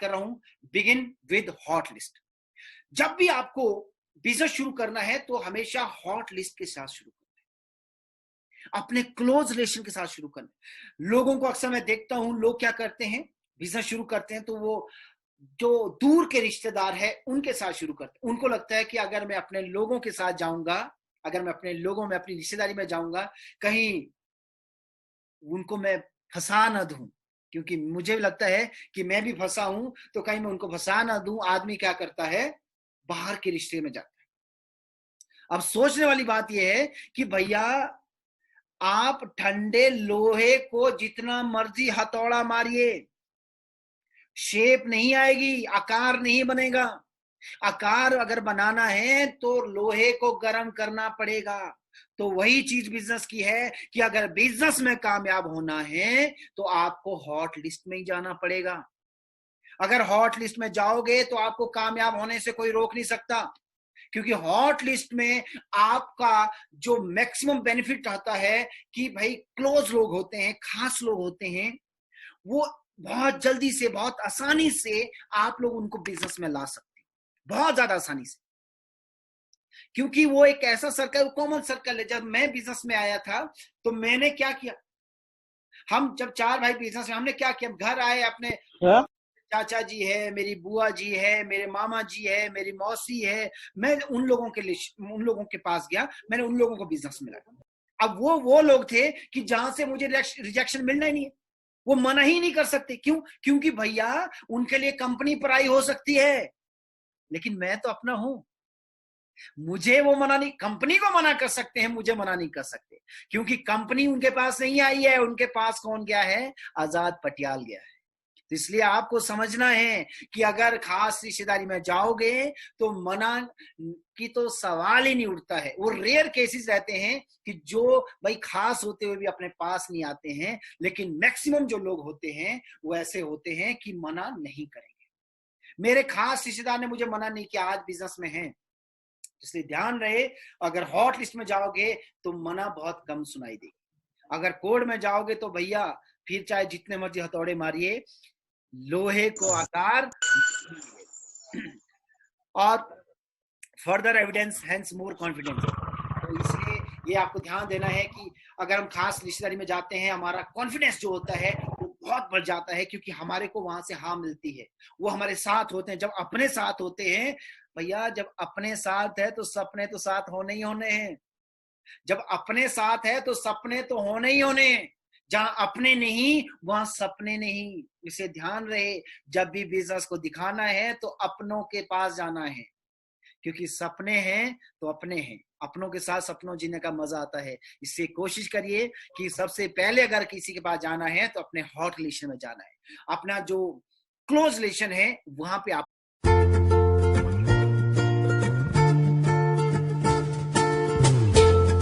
कर रहा हूं, बिगिन विद हॉट लिस्ट। जब भी आपको बिजनेस शुरू करना है तो हमेशा हॉट लिस्ट के साथ शुरू करना है, अपने क्लोज रिलेशन के साथ शुरू करना है। लोगों को अक्सर मैं देखता हूं, लोग क्या करते हैं, बिजनेस शुरू करते हैं तो वो जो दूर के रिश्तेदार है उनके साथ शुरू करते हैं। उनको लगता है कि अगर मैं अपने लोगों के साथ जाऊंगा, अगर मैं अपने लोगों में अपनी रिश्तेदारी में जाऊंगा, कहीं उनको मैं फंसा ना दूं, क्योंकि मुझे लगता है कि मैं भी फंसा हूं तो कहीं मैं उनको फंसा ना दूं। आदमी क्या करता है, बाहर के रिश्ते में जाता है। अब सोचने वाली बात यह है कि भैया आप ठंडे लोहे को जितना मर्जी हथौड़ा मारिए, शेप नहीं आएगी, आकार नहीं बनेगा। आकार अगर बनाना है तो लोहे को गर्म करना पड़ेगा। तो वही चीज बिजनेस की है कि अगर बिजनेस में कामयाब होना है तो आपको हॉट लिस्ट में ही जाना पड़ेगा। अगर हॉट लिस्ट में जाओगे तो आपको कामयाब होने से कोई रोक नहीं सकता, क्योंकि हॉट लिस्ट में आपका जो मैक्सिमम बेनिफिट आता है कि भाई क्लोज लोग होते हैं, खास लोग होते हैं, वो बहुत जल्दी से, बहुत आसानी से आप लोग उनको बिजनेस में ला सकते हैं, बहुत ज्यादा आसानी से, क्योंकि वो एक ऐसा सर्कल, कॉमन सर्कल है। जब मैं बिजनेस में आया था तो मैंने क्या किया, हम जब 4 भाई बिजनेस में, हमने क्या किया, घर आए, अपने चाचा जी है, मेरी बुआ जी है, मेरे मामा जी है, मेरी मौसी है, मैं उन लोगों के लिए, उन लोगों के पास गया, मैंने उन लोगों को बिजनेस में लाया। अब वो लोग थे कि जहां से मुझे रिजेक्शन मिलना ही नहीं है, वो मना ही नहीं कर सकते। क्यों? क्योंकि भैया उनके लिए कंपनी पराई हो सकती है, लेकिन मैं तो अपना हूं, मुझे वो मना नहीं, कंपनी को मना कर सकते हैं, मुझे मना नहीं कर सकते, क्योंकि कंपनी उनके पास नहीं आई है, उनके पास कौन गया है, आजाद पटियाल गया है। तो इसलिए आपको समझना है कि अगर खास रिश्तेदारी में जाओगे तो मना की तो सवाल ही नहीं उठता है। वो रेयर केसेस रहते हैं कि जो भाई खास होते हुए भी अपने पास नहीं आते हैं, लेकिन मैक्सिमम जो लोग होते हैं वो ऐसे होते हैं कि मना नहीं करेंगे। मेरे खास रिश्तेदार ने मुझे मना नहीं किया, आज बिजनेस में है। इसलिए ध्यान रहे, अगर हॉट लिस्ट में जाओगे तो मना बहुत कम सुनाई देगी। अगर कोड में जाओगे तो भैया फिर चाहे जितने मर्जी हथौड़े मारिए, लोहे को आकार और further evidence hence more confidence. तो इसलिए ये आपको ध्यान देना है कि अगर हम खास रिश्तेदारी में जाते हैं, हमारा कॉन्फिडेंस जो होता है वो बहुत बढ़ जाता है, क्योंकि हमारे को वहां से हाँ मिलती है, वो हमारे साथ होते हैं। जब अपने साथ होते हैं भैया, जब अपने साथ है तो सपने तो साथ होने ही होने हैं, जब अपने साथ है तो सपने तो होने ही होने हैं। जहां अपने नहीं वहां सपने नहीं। इसे ध्यान रहे, जब भी बिजनेस को दिखाना है तो अपनों के पास जाना है, क्योंकि सपने हैं तो अपने हैं, अपनों के साथ सपनों जीने का मजा आता है। इससे कोशिश करिए कि सबसे पहले अगर किसी के पास जाना है तो अपने हॉट रिलेशन में जाना है, अपना जो क्लोज रिलेशन है वहां पे आप